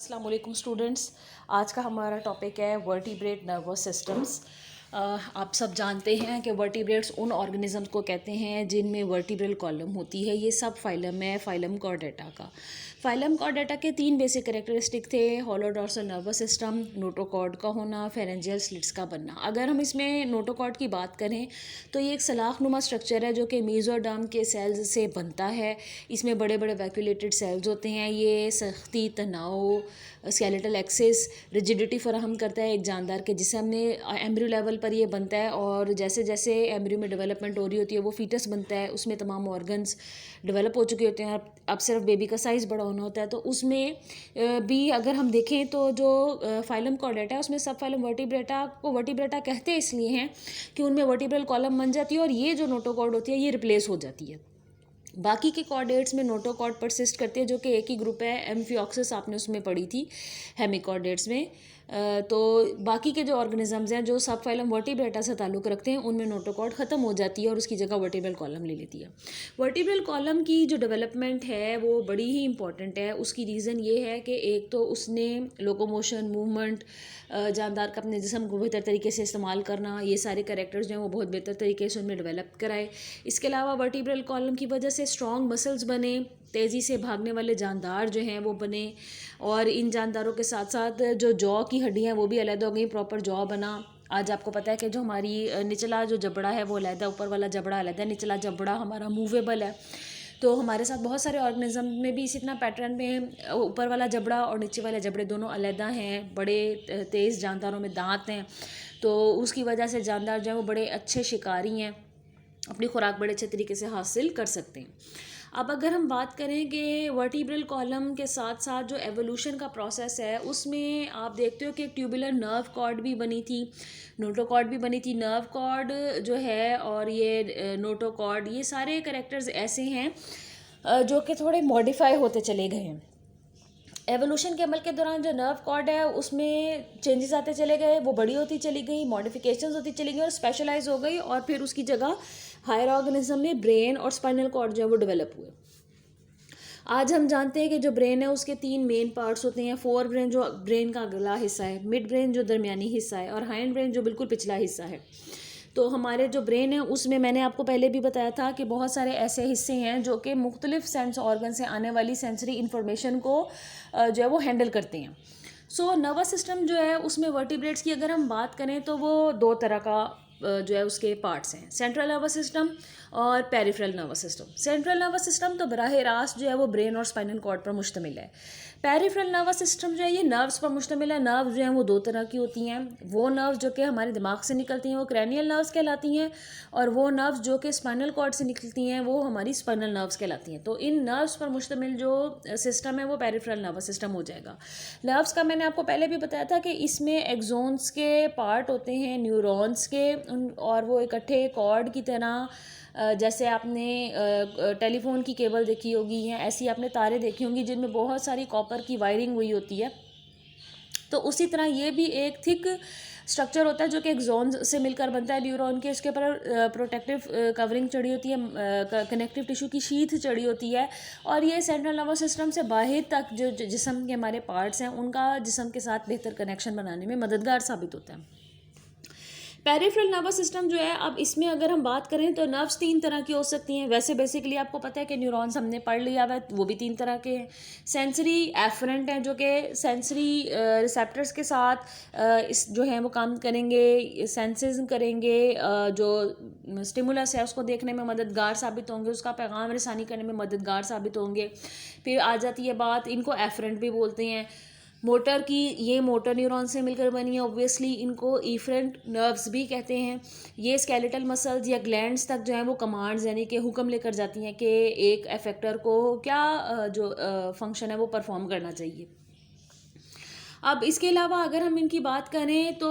अस्सलाम वालेकुम स्टूडेंट्स। आज का हमारा टॉपिक है वर्टिब्रेट नर्वस सिस्टम्स। आप सब जानते हैं कि वर्टिब्रेट्स उन ऑर्गेनिजम्स को कहते हैं जिनमें वर्टिब्रल कॉलम होती है। ये सब फाइलम है फाइलम कॉर्डेटा का। फाइलम कॉर्डेटा के 3 बेसिक कैरेक्टरिस्टिक थे: होलो डोर्सल नर्वस सिस्टम, नोटोकॉर्ड का होना, फेरेंजियल स्लिट्स का बनना। अगर हम इसमें नोटोकॉर्ड की बात करें तो ये एक सलाखनुमा स्ट्रक्चर है जो कि मेसोडर्म के सेल्स से बनता है। इसमें बड़े बड़े वैक्यूलेटेड सेल्स होते हैं। ये सख्ती, तनाव, स्केलेटल एक्सेस, रिजिडिटी फराहम करता है एक जानदार के जिस्म में। एम्ब्रियो लेवल पर ये बनता है और जैसे जैसे एम्ब्रियो में डेवलपमेंट हो रही होती है वो फीटस बनता है, उसमें तमाम ऑर्गन्स डेवलप हो चुके होते हैं। अब सिर्फ बेबी का साइज़ बड़ा होना होता है। तो उसमें भी अगर हम देखें तो जो फाइलम कॉर्डेटा है उसमें सब फाइलम वर्टिब्रेटा को वर्टिब्रेटा कहते इसलिए हैं कि उनमें वर्टिब्रल कॉलम बन जाती है और ये जो नोटोकॉर्ड होती है ये रिप्लेस हो जाती है। बाकी के कॉर्डेट्स में नोटोकॉर्ड परसिस्ट करती है जो कि एक ही ग्रुप है। एम्फिऑक्सिस आपने उसमें पढ़ी थी हेमिकॉर्डेट्स में। तो बाकी के जो ऑर्गेनिजम्स हैं जो सब फाइलम वर्टिब्रेटा से ताल्लुक़ रखते हैं उनमें नोटोकॉर्ड ख़त्म हो जाती है और उसकी जगह वर्टिब्रल कॉलम ले लेती है। वर्टिब्रल कॉलम की जो डेवलपमेंट है वो बड़ी ही इंपॉर्टेंट है। उसकी रीज़न ये है कि एक तो उसने लोकोमोशन, मूवमेंट, जानदार का अपने जिस्म को बेहतर तरीके से इस्तेमाल करना, ये सारे कैरेक्टर्स जो हैं वो बहुत बेहतर तरीके से उनमें डेवलप कराए। इसके अलावा वर्टिब्रल कॉलम की वजह से स्ट्रॉन्ग मसल्स बने, तेज़ी से भागने वाले जानदार जो हैं वो बने और इन जानदारों के साथ साथ जो जॉ की हड्डियाँ हैं वो भी अलग हो गई, प्रॉपर जॉ बना। आज आपको पता है कि जो हमारी निचला जो जबड़ा है वो अलग है, ऊपर वाला जबड़ा अलग है। निचला जबड़ा हमारा मूवेबल है। तो हमारे साथ बहुत सारे ऑर्गेनिज्म में भी इसी तरह पैटर्न में ऊपर वाला जबड़ा और नीचे वाले जबड़े दोनों अलहदा हैं। बड़े तेज़ जानदारों में दांत हैं, तो उसकी वजह से जानदार जो है वो बड़े अच्छे शिकारी हैं, अपनी खुराक बड़े अच्छे तरीके से हासिल कर सकते हैं। अब अगर हम बात करें कि वर्टिब्रल कॉलम के साथ साथ जो एवोल्यूशन का प्रोसेस है उसमें आप देखते हो कि एक ट्यूबुलर नर्व कॉर्ड भी बनी थी, नोटोकॉर्ड भी बनी थी। नर्व कॉर्ड जो है और ये नोटोकॉर्ड, ये सारे कैरेक्टर्स ऐसे हैं जो कि थोड़े मॉडिफाई होते चले गए हैं। एवोल्यूशन के अमल के दौरान जो नर्व कॉर्ड है उसमें चेंजेस आते चले गए, वो बड़ी होती चली गई, मॉडिफिकेशंस होती चली गई और स्पेशलाइज हो गई और फिर उसकी जगह हायर ऑर्गेनिज्म में ब्रेन और स्पाइनल कॉर्ड जो है वो डेवलप हुए। आज हम जानते हैं कि जो ब्रेन है उसके 3 मेन पार्ट्स होते हैं। फोर ब्रेन जो ब्रेन का अगला हिस्सा है, मिड ब्रेन जो दरमियानी हिस्सा है और हाइंड ब्रेन जो बिल्कुल पिछला हिस्सा है। तो हमारे जो ब्रेन है उसमें मैंने आपको पहले भी बताया था कि बहुत सारे ऐसे हिस्से हैं जो कि मुख्तलिफ सेंस ऑर्गन से आने वाली सेंसरी इन्फॉर्मेशन को जो है वो हैंडल करते हैं। सो नर्वस सिस्टम जो है उसमें वर्टिब्रेट्स की अगर हम बात करें तो वो 2 तरह का जो है उसके पार्ट्स हैं, सेंट्रल नर्वस सिस्टम और peripheral nervous system. Central nervous system तो बराह रास्त जो है वो ब्रेन और स्पाइनल कॉर्ड पर मुश्तमिल है। पेरिफेरल नर्वस सिस्टम जो है ये नर्व्स पर मुश्तमिल है। नर्व जो हैं वो 2 तरह की होती हैं। वो नर्व्स जो कि हमारे दिमाग से निकलती हैं वो क्रैनियल नर्व्स कहलाती हैं और वो नर्व्स जो कि स्पाइनल कॉर्ड से निकलती हैं वो हमारी स्पाइनल नर्व्स कहलाती हैं। तो इन नर्व्स पर मुश्तमिल जो सिस्टम है वो पेरिफेरल नर्वस सिस्टम हो जाएगा। नर्व्स का मैंने आपको पहले भी बताया था कि इसमें एक्सोन्स के पार्ट होते हैं, न्यूरॉन्स के, और वो इकट्ठे कॉर्ड की तरह, जैसे आपने टेलीफोन की केबल देखी होगी या ऐसी आपने तारे देखी होंगी जिनमें बहुत सारी कॉपर की वायरिंग हुई होती है। तो उसी तरह ये भी एक थिक स्ट्रक्चर होता है जो कि एक्सोन से मिलकर बनता है न्यूरॉन के। इसके ऊपर प्रोटेक्टिव कवरिंग चढ़ी होती है, कनेक्टिव टिश्यू की शीथ चढ़ी होती है और ये सेंट्रल नर्वस सिस्टम से बाहर तक जो जिस्म के हमारे पार्ट्स हैं उनका जिस्म के साथ बेहतर कनेक्शन बनाने में मददगार साबित होता है। पेरिफेरल नर्वस सिस्टम जो है, अब इसमें अगर हम बात करें तो नर्व्स 3 तरह की हो सकती हैं। वैसे बेसिकली आपको पता है कि न्यूरॉन्स हमने पढ़ लिया हुआ है, वो भी 3 तरह के हैं। सेंसरी एफरेंट हैं जो कि सेंसरी रिसेप्टर्स के साथ इस जो है वो काम करेंगे, सेंसेस करेंगे, जो स्टिमुलस है उसको देखने में मददगार साबित होंगे, उसका पैगाम रसानी करने में मददगार साबित होंगे। फिर आ जाती है बात, इनको एफरेंट भी बोलते हैं। मोटर की, ये मोटर न्यूरॉन से मिलकर बनी है, ऑब्वियसली इनको इफरेंट नर्व्स भी कहते हैं। ये स्केलेटल मसल्स या ग्लैंड्स तक जो है वो कमांड्स यानी कि हुक्म लेकर जाती हैं कि एक अफेक्टर को क्या जो फंक्शन है वो परफॉर्म करना चाहिए। अब इसके अलावा अगर हम इनकी बात करें तो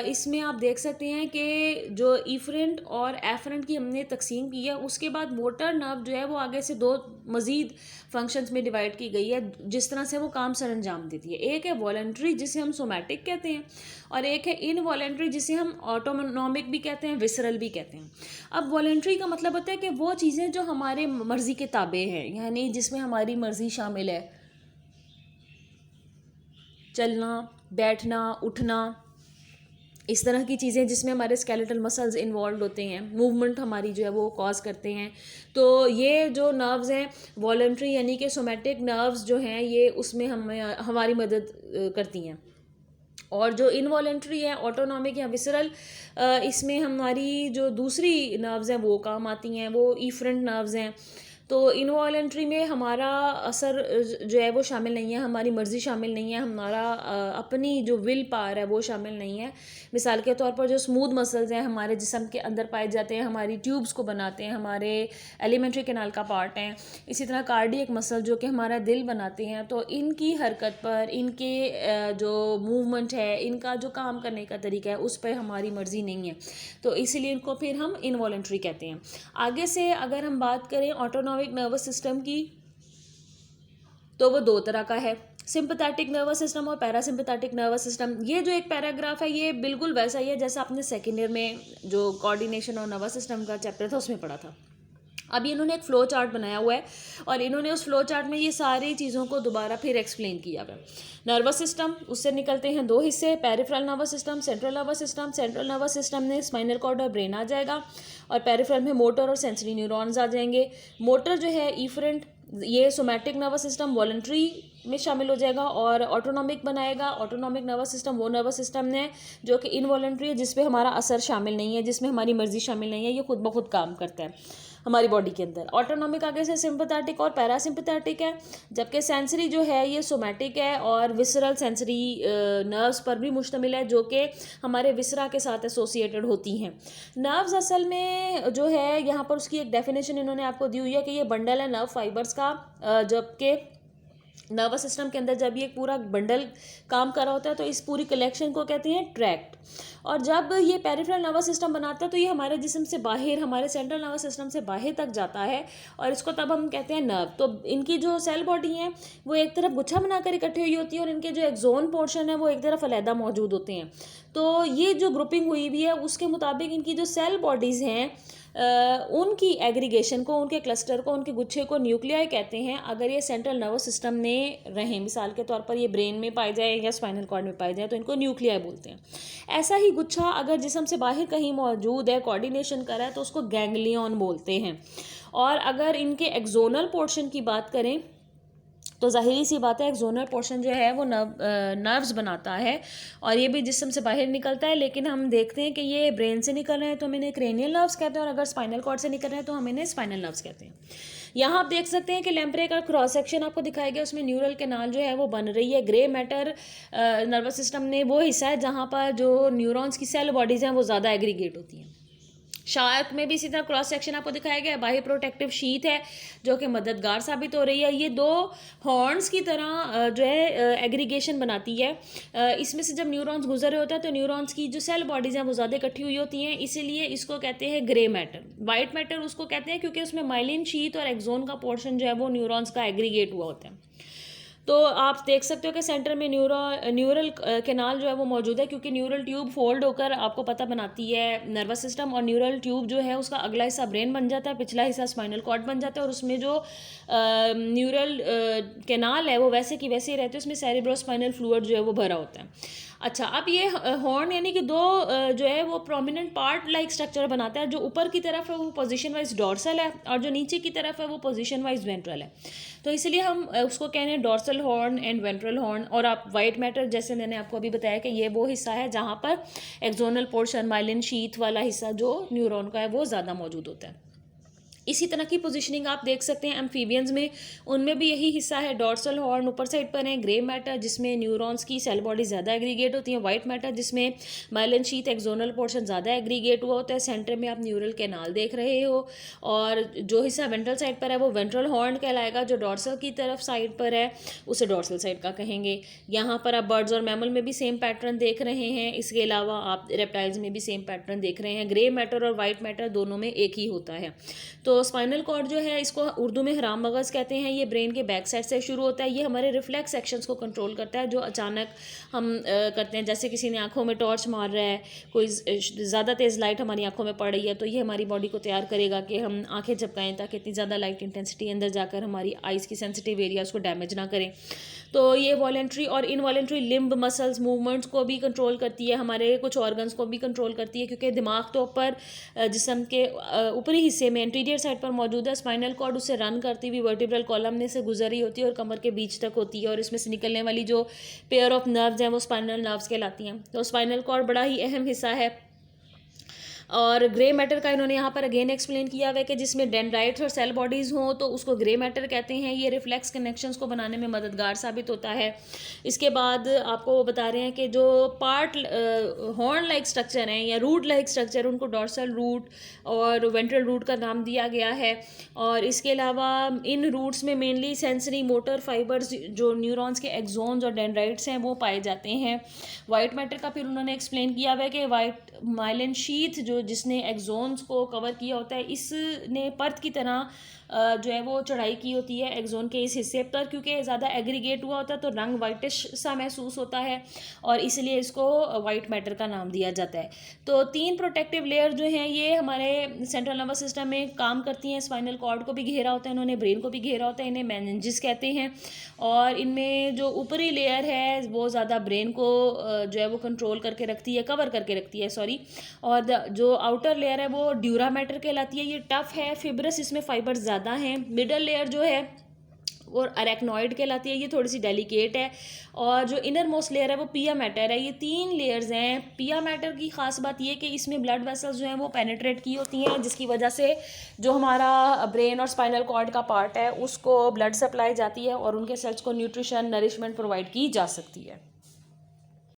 इसमें आप देख सकते हैं कि जो इफरेंट और एफरेंट की हमने तकसीम की है, उसके बाद मोटर नर्व जो है वो आगे से 2 मज़ीद फंक्शंस में डिवाइड की गई है जिस तरह से वो काम सर अंजाम देती है। एक है वॉलंटरी जिसे हम सोमैटिक कहते हैं और एक है इनवॉलंटरी जिसे हम ऑटोनॉमिक भी कहते हैं, विसरल भी कहते हैं। अब वॉलंटरी का मतलब होता है कि वो चीज़ें जो हमारे मर्ज़ी के ताबे हैं, यानी जिसमें हमारी मर्ज़ी शामिल है। चलना, बैठना, उठना, इस तरह की चीज़ें जिसमें हमारे स्केलेटल मसल्स इन्वॉल्व होते हैं, मूवमेंट हमारी जो है वो कॉज करते हैं। तो ये जो नर्व्स हैं वॉलंटरी यानी कि सोमैटिक नर्व्स जो हैं ये उसमें हमारी मदद करती हैं। और जो इनवॉलेंट्री है ऑटोनॉमिक या विसरल, इसमें हमारी जो दूसरी नर्व्स हैं वो काम आती हैं, वो इफरेंट नर्व्स हैं। तो इनवॉलेंट्री में हमारा असर जो है वो शामिल नहीं है, हमारी मर्ज़ी शामिल नहीं है, हमारा अपनी जो विल पावर है वो शामिल नहीं है। मिसाल के तौर पर जो स्मूथ मसल्स हैं हमारे जिस्म के अंदर पाए जाते हैं, हमारी ट्यूब्स को बनाते हैं, हमारे एलिमेंट्री कैनाल का पार्ट हैं। इसी तरह कार्डियक मसल जो कि हमारा दिल बनाते हैं, तो इनकी हरकत पर, इनके जो मूवमेंट है, इनका जो काम करने का तरीका है उस पर हमारी मर्ज़ी नहीं है, तो इसीलिए इनको फिर हम इनवॉलेंट्री कहते हैं। आगे से अगर हम बात करें ऑटोनॉमिक नर्वस सिस्टम की, तो वो दो तरह का है, सिंपैथेटिक नर्वस सिस्टम और पैरासिम्पैथेटिक नर्वस सिस्टम। ये जो एक पैराग्राफ है ये बिल्कुल वैसा ही है जैसा आपने सेकेंड ईयर में जो कोऑर्डिनेशन और नर्वस सिस्टम का चैप्टर था उसमें पढ़ा था। अभी इन्होंने एक फ़्लो चार्ट बनाया हुआ है और इन्होंने उस फ़्लो चार्ट में ये सारी चीज़ों को दोबारा फिर एक्सप्लेन किया हुआ है। नर्वस सिस्टम, उससे निकलते हैं दो हिस्से, peripheral nervous system, central nervous system. Central nervous system में स्पाइनल कॉर्ड और ब्रेन आ जाएगा और पेरिफेरल में मोटर और सेंसरी न्यूरॉन्स आ जाएंगे। मोटर जो है इफरेंट, ये सोमैटिक नर्वस सिस्टम वॉलंटरी में शामिल हो जाएगा और ऑटोनॉमिक बनाएगा। ऑटोनॉमिक नर्वस सिस्टम वो नर्वस सिस्टम है जो कि इनवॉलंटरी है, जिसमें हमारा असर शामिल नहीं है, जिसमें हमारी मर्जी शामिल नहीं है, ये खुद ब खुद काम करता है हमारी बॉडी के अंदर। ऑटोनॉमिक आगे से सिंपैथेटिक और पैरासिम्पैथेटिक है, जबकि सेंसरी जो है ये सोमैटिक है और विसरल सेंसरी नर्व्स पर भी मुश्तमिल है जो कि हमारे विसरा के साथ एसोसिएटेड होती हैं। नर्व्स असल में जो है यहाँ पर उसकी एक डेफिनेशन इन्होंने आपको दी हुई है कि ये बंडल है नर्व फाइबर्स का, जबकि नर्वस सिस्टम के अंदर जब ये पूरा बंडल काम कर रहा होता है तो इस पूरी कलेक्शन को कहते हैं ट्रैक्ट। और जब ये पेरिफेरल नर्वस सिस्टम बनाता है तो ये हमारे जिस्म से बाहर, हमारे सेंट्रल नर्वस सिस्टम से बाहर तक जाता है और इसको तब हम कहते हैं नर्व। तो इनकी जो सेल बॉडी है वो एक तरफ गुच्छा बनाकर इकट्ठी हुई होती है और इनके जो एक्सोन पोर्शन है वो एक तरफ अलहदा मौजूद होते हैं। तो ये जो ग्रुपिंग हुई हुई है उसके मुताबिक इनकी जो सेल बॉडीज़ हैं उनकी एग्रीगेशन को, उनके क्लस्टर को, उनके गुच्छे को न्यूक्लियाई कहते हैं। अगर ये सेंट्रल नर्वस सिस्टम में रहें, मिसाल के तौर पर ये ब्रेन में पाए जाए या स्पाइनल कॉर्ड में पाए जाए तो इनको न्यूक्लियाई बोलते हैं। ऐसा ही गुच्छा अगर जिस्म से बाहर कहीं मौजूद है, कोऑर्डिनेशन कर रहा है, तो उसको गैंग्लियन बोलते हैं। और अगर इनके एक्सोनल पोर्शन की बात करें तो ज़ाहिरी सी बात है एक्सोनल पोर्शन जो है वो नर्व्स बनाता है और ये भी जिस्म से बाहर निकलता है, लेकिन हम देखते हैं कि ये ब्रेन से निकल रहे हैं तो हम इन्हें क्रेनियल नर्व्स कहते हैं और अगर स्पाइनल कॉर्ड से निकल रहे हैं तो हम इन्हें स्पाइनल नर्व्स कहते हैं। यहाँ आप देख सकते हैं कि लैम्प्रे का क्रॉस सेक्शन आपको दिखाया गया, उसमें न्यूरल कैनाल जो है वो बन रही है। ग्रे मैटर नर्वस सिस्टम में वो हिस्सा है जहाँ पर जो न्यूरॉन्स की सेल बॉडीज़ हैं वो ज़्यादा एग्रीगेट होती हैं। शार्क में भी इसी तरह क्रॉस सेक्शन आपको दिखाया गया है, बाह्य प्रोटेक्टिव शीथ है जो कि मददगार साबित हो रही है। ये दो हॉर्न्स की तरह जो है एग्रीगेशन बनाती है। इसमें से जब न्यूरॉन्स गुजर रहे होते हैं तो न्यूरॉन्स की जो सेल बॉडीज़ हैं वो ज़्यादा इकट्ठी हुई होती हैं, इसीलिए इसको कहते हैं ग्रे मैटर। वाइट मैटर उसको कहते हैं क्योंकि उसमें माइलिन शीथ और एक्सोन का पोर्शन जो है वो न्यूरॉन्स का एग्रीगेट हुआ होता है। तो आप देख सकते हो कि सेंटर में न्यूरल कैनाल जो है वो मौजूद है, क्योंकि न्यूरल ट्यूब फोल्ड होकर आपको पता बनाती है नर्वस सिस्टम, और न्यूरल ट्यूब जो है उसका अगला हिस्सा ब्रेन बन जाता है, पिछला हिस्सा स्पाइनल कॉर्ड बन जाता है, और उसमें जो न्यूरल कैनाल है वो वैसे की वैसे ही रहते हैं, उसमें सेरेब्रोस्पाइनल फ्लूइड जो है वो भरा होता है। अच्छा, अब ये हॉर्न यानी कि दो जो है वो प्रोमिनेंट पार्ट लाइक स्ट्रक्चर बनाता है। जो ऊपर की तरफ है वो पोजीशन वाइज डॉर्सल है और जो नीचे की तरफ है वो पोजीशन वाइज वेंट्रल है। तो इसलिए हम उसको कह रहे हैं dorsal horn and ventral horn. और आप वाइट मैटर, जैसे मैंने आपको अभी बताया कि ये वो हिस्सा है जहाँ पर एक्सोनल पोर्शन, माइलिन शीथ वाला हिस्सा जो न्यूरॉन का है वो ज़्यादा मौजूद होता है। इसी तरह की पोजीशनिंग आप देख सकते हैं एम्फीबियंस में, उनमें भी यही हिस्सा है। डॉर्सल हॉर्न ऊपर साइड पर है, ग्रे मैटर जिसमें न्यूरॉन्स की सेल बॉडी ज़्यादा एग्रीगेट होती है, वाइट मैटर जिसमें माइलिन शीथ एक्सोनल पोर्शन ज़्यादा एग्रीगेट हुआ होता है। सेंटर में आप न्यूरल कैनाल देख रहे हो, और जो हिस्सा वेंट्रल साइड पर है वो वेंट्रल हॉर्न कहलाएगा। जो डॉर्सल की तरफ साइड पर है उसे डॉर्सल साइड का कहेंगे। यहाँ पर आप बर्ड्स और मैमल में भी सेम पैटर्न देख रहे हैं, इसके अलावा आप रेप्टाइल्स में भी सेम पैटर्न देख रहे हैं। ग्रे मैटर और वाइट मैटर दोनों में एक ही होता है। तो तो स्पाइनल कॉर्ड जो है इसको उर्दू में हराम मगज़ कहते हैं। ये ब्रेन के बैक साइड से शुरू होता है। ये हमारे रिफ्लेक्स एक्शंस को कंट्रोल करता है जो अचानक हम करते हैं। जैसे किसी ने आंखों में टॉर्च मार रहा है, कोई ज़्यादा तेज़ लाइट हमारी आंखों में पड़ रही है, तो ये हमारी बॉडी को तैयार करेगा कि हम आंखें झपकाएं ताकि इतनी ज़्यादा लाइट इंटेंसिटी अंदर जाकर हमारी आइज़ की सेंसिटिव एरियाज़ को डैमेज ना करें। तो ये वॉलेंट्री और इनवॉलेंट्री लिम्ब मसल्स मूवमेंट्स को भी कंट्रोल करती है, हमारे कुछ ऑर्गन्स को भी कंट्रोल करती है, क्योंकि दिमाग तो ऊपर जिस्म के ऊपरी हिस्से में एंटीरियर साइड पर मौजूद है। स्पाइनल कॉर्ड उससे रन करती हुई वर्टिब्रल कॉलम में से गुजर रही होती है और कमर के बीच तक होती है, और इसमें से निकलने वाली जो पेयर ऑफ नर्व्स हैं वो स्पाइनल नर्व्स कहलाती हैं। तो स्पाइनल कॉर्ड बड़ा ही अहम हिस्सा है। और ग्रे मैटर का इन्होंने यहाँ पर अगेन एक्सप्लेन किया हुआ है कि जिसमें डेंड्राइट्स और सेल बॉडीज़ हों तो उसको ग्रे मैटर कहते हैं। ये रिफ्लेक्स कनेक्शंस को बनाने में मददगार साबित होता है। इसके बाद आपको वो बता रहे हैं कि जो पार्ट हॉर्न लाइक स्ट्रक्चर हैं या रूट लाइक स्ट्रक्चर, उनको डॉर्सल रूट और वेंट्रल रूट का नाम दिया गया है। और इसके अलावा इन रूट्स में मेनली सेंसरी मोटर फाइबर्स जो न्यूरॉन्स के एक्सोन्स और डेंड्राइट्स हैं वो पाए जाते हैं। वाइट मैटर का फिर उन्होंने एक्सप्लेन किया हुआ है कि वाइट माइलिन शीथ जिसने एक्सोन्स को कवर किया होता है, इसने परत की तरह जो है वो चढ़ाई की होती है एक्सोन के इस हिस्से पर, क्योंकि ज़्यादा एग्रीगेट हुआ होता है तो रंग वाइटिश सा महसूस होता है और इसलिए इसको वाइट मैटर का नाम दिया जाता है। तो 3 प्रोटेक्टिव लेयर जो हैं ये हमारे सेंट्रल नर्वस सिस्टम में काम करती हैं। स्पाइनल कॉर्ड को भी घेरा होता है इन्होंने, ब्रेन को भी घेरा होता है, इन्हें मेनिंजेस कहते हैं। और इनमें जो ऊपरी लेयर है वो ज़्यादा ब्रेन को जो है वो कंट्रोल करके रखती है, कवर करके रखती है, सॉरी। और जो आउटर लेयर है वो ड्यूरा मैटर कहलाती है। ये टफ है, फिब्रस, इसमें फाइबर ज़्यादा हैं। मिडल लेयर जो है और अरेक्नॉइड कहलाती है, ये थोड़ी सी डेलिकेट है। और जो इनर मोस्ट लेयर है वो पिया मैटर है। ये 3 लेयर्स हैं। पिया मैटर की खास बात ये कि इसमें ब्लड वेसल्स जो हैं वो पेनिट्रेट की होती हैं, जिसकी वजह से जो हमारा ब्रेन और स्पाइनल कॉर्ड का पार्ट है उसको ब्लड सप्लाई जाती है और उनके सेल्स को न्यूट्रिशन, नरिशमेंट प्रोवाइड की जा सकती है।